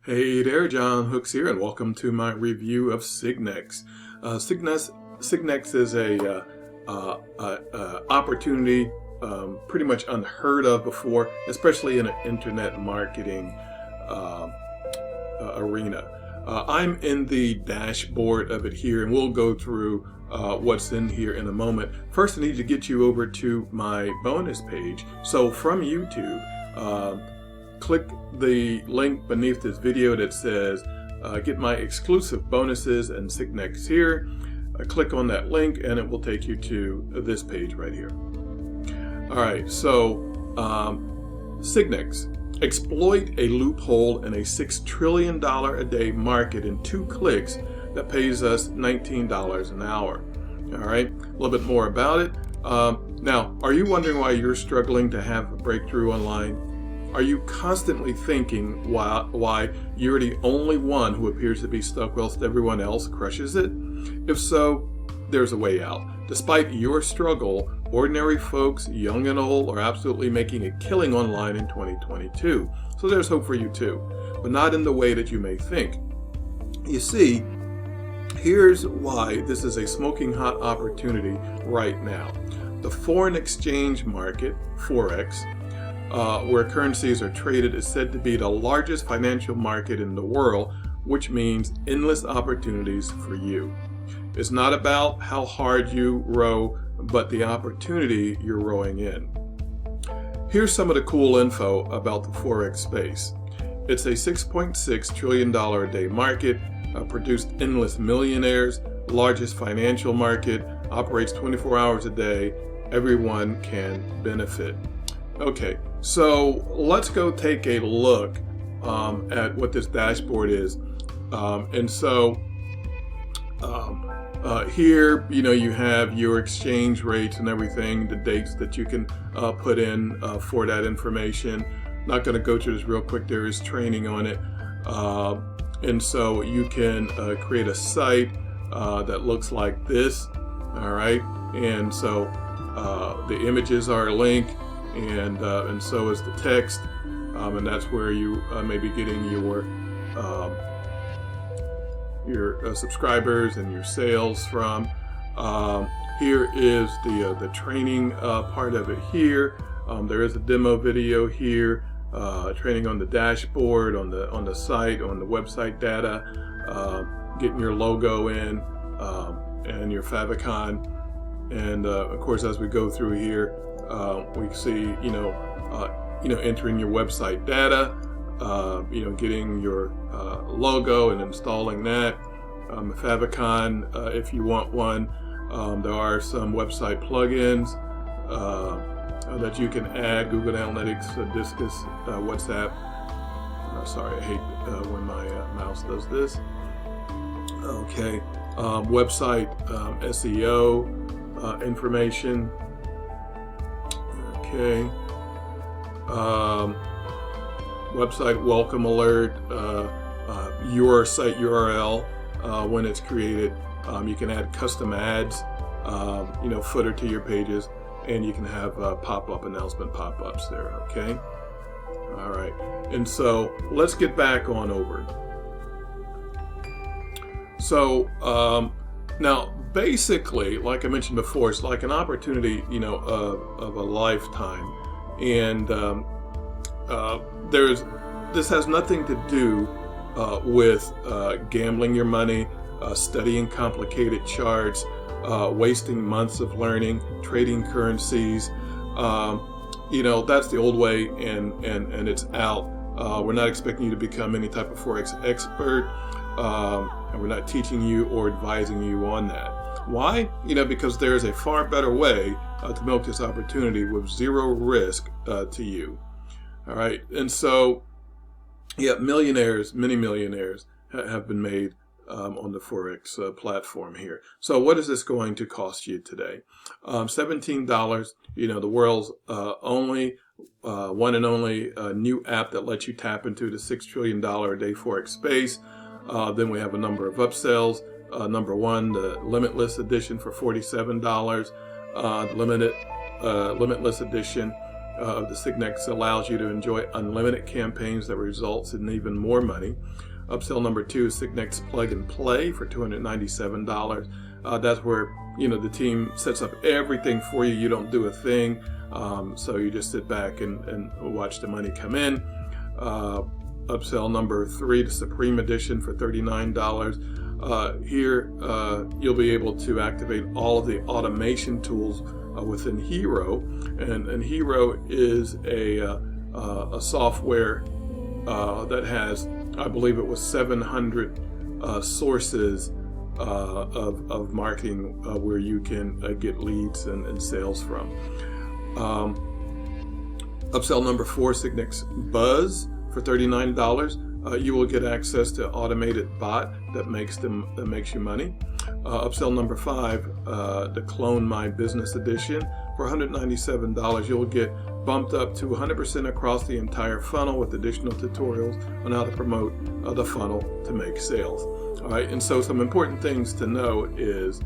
Hey there, John-Hooks here, and welcome to my review of Signex. Signex is a opportunity pretty much unheard of before, especially in an internet marketing arena. I'm in the dashboard of it here, and we'll go through what's in here in a moment. First, I need to get you over to my bonus page. So from YouTube, click the link beneath this video that says get my exclusive bonuses and Signex here. Click on that link and it will take you to this page right here. Alright, so Signex. Exploit a loophole in a $6 trillion a day market in 2 clicks that pays us $19 an hour. Alright, a little bit more about it. Now, are you wondering why you're struggling to have a breakthrough online? Are you constantly thinking why you're the only one who appears to be stuck whilst everyone else crushes it? If so, there's a way out. Despite your struggle, ordinary folks, young and old, are absolutely making a killing online in 2022. So there's hope for you too, but not in the way that you may think. You see, here's why this is a smoking hot opportunity right now. The foreign exchange market, Forex, where currencies are traded, is said to be the largest financial market in the world, which means endless opportunities for you. It's not about how hard you row, but the opportunity you're rowing in. Here's some of the cool info about the Forex space. It's a $6.6 trillion a day market, produced endless millionaires, largest financial market, operates 24 hours a day, everyone can benefit. Okay, so let's go take a look at what this dashboard is. Here, you have your exchange rates and everything, the dates that you can put in for that information. Not going to go through this real quick. There is training on it. And so you can create a site that looks like this. All right. And so the images are a link. And so is the text, and that's where you may be getting your subscribers and your sales from. Here is the training part of it here. There is a demo video here, training on the dashboard, on the site, on the website data, getting your logo in, and your favicon, and of course as we go through here. We see, entering your website data, getting your logo and installing that. Favicon, if you want one. There are some website plugins that you can add. Google Analytics, Discus, WhatsApp. Sorry, I hate when my mouse does this. Okay, website SEO information. Okay. Website welcome alert, your site URL when it's created. You can add custom ads, footer to your pages, and you can have pop-up announcement pop-ups there. Okay. All right. And so let's get back on over. So now, basically, like I mentioned before, it's like an opportunity, of a lifetime, and this has nothing to do with gambling your money, studying complicated charts, wasting months of learning, trading currencies. That's the old way, and it's out. We're not expecting you to become any type of Forex expert, and we're not teaching you or advising you on that. Why? Because there's a far better way to milk this opportunity with zero risk to you. All right. And so, millionaires, many millionaires have been made on the Forex platform here. So what is this going to cost you today? $17, the world's only one and only new app that lets you tap into the $6 trillion a day Forex space. Then we have a number of upsells. Number one, the Limitless Edition for $47. The Limitless Edition The Signex allows you to enjoy unlimited campaigns that results in even more money. Upsell number 2 is Signex Plug and Play for $297. That's where the team sets up everything for you. You don't do a thing, so you just sit back and watch the money come in. Upsell number 3, the Supreme Edition for $39. Here you'll be able to activate all of the automation tools within Hero, and Hero is a software that has, I believe it was 700 sources of marketing where you can get leads and sales from. Upsell number 4, Signex Buzz for $39. You will get access to automated bot that makes you money. Upsell number 5, the Clone My Business Edition for $197. You'll get bumped up to 100% across the entire funnel with additional tutorials on how to promote the funnel to make sales. All right, and so some important things to know is,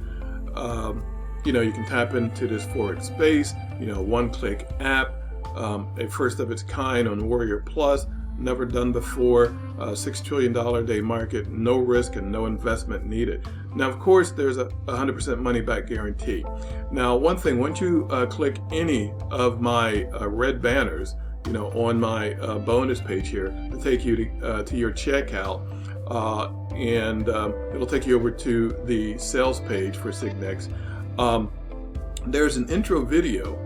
you can tap into this Forex space, one-click app, a first of its kind on Warrior Plus, never done before, $6 trillion a day market, no risk and no investment needed. Now, of course, there's a 100% money back guarantee. Now, one thing, once you click any of my red banners, on my bonus page here, to take you to your checkout, and it'll take you over to the sales page for Signex. There's an intro video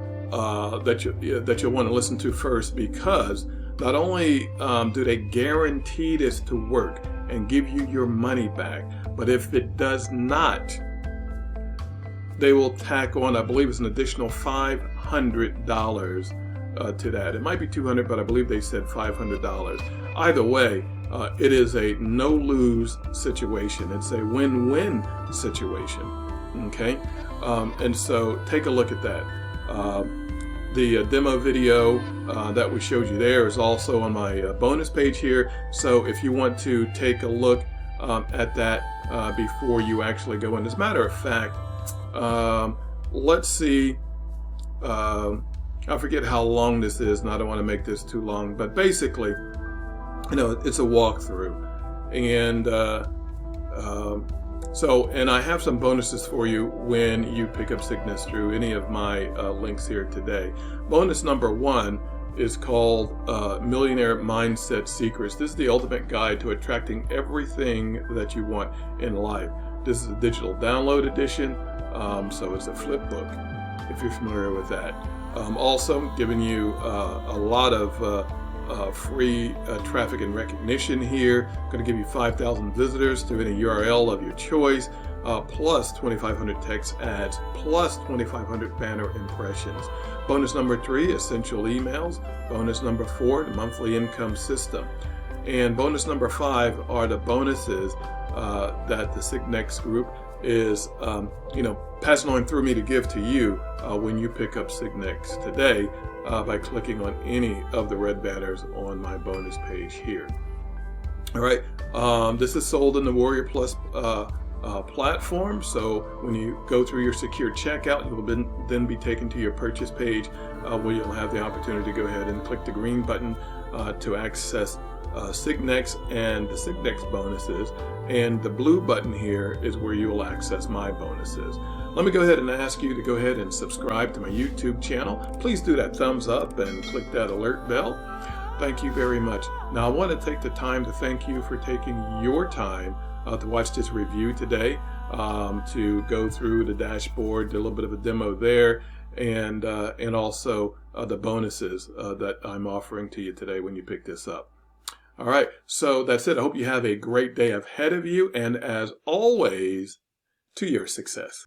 that you'll want to listen to first, because not only do they guarantee this to work and give you your money back, but if it does not, they will tack on, I believe it's an additional $500 to that. It might be $200, but I believe they said $500. Either way, it is a no-lose situation. It's a win-win situation. Okay, and so take a look at that. The demo video that we showed you there is also on my bonus page here. So if you want to take a look at that before you actually go in. As a matter of fact, let's see. I forget how long this is, and I don't want to make this too long. But basically, it's a walkthrough, and and I have some bonuses for you when you pick up Signex through any of my links here today. Bonus number 1 is called Millionaire Mindset Secrets. This is the ultimate guide to attracting everything that you want in life. This is a digital download edition, so it's a flip book, if you're familiar with that. Also giving you a lot of free traffic and recognition here. Going to give you 5,000 visitors to any URL of your choice, plus 2,500 text ads, plus 2,500 banner impressions. Bonus number 3, essential emails. Bonus number 4, the monthly income system. And bonus number 5 are the bonuses that the Signex group is passing on through me to give to you when you pick up Signex today by clicking on any of the red banners on my bonus page here. All right, this is sold in the Warrior Plus platform, so when you go through your secure checkout, you will then be taken to your purchase page where you'll have the opportunity to go ahead and click the green button to access Signex and the Signex bonuses, and the blue button here is where you will access my bonuses. Let me go ahead and ask you to go ahead and subscribe to my YouTube channel. Please do that thumbs up and click that alert bell. Thank you very much. Now I want to take the time to thank you for taking your time to watch this review today, to go through the dashboard, do a little bit of a demo there, and also the bonuses that I'm offering to you today when you pick this up. All right, so that's it. I hope you have a great day ahead of you, and as always, to your success.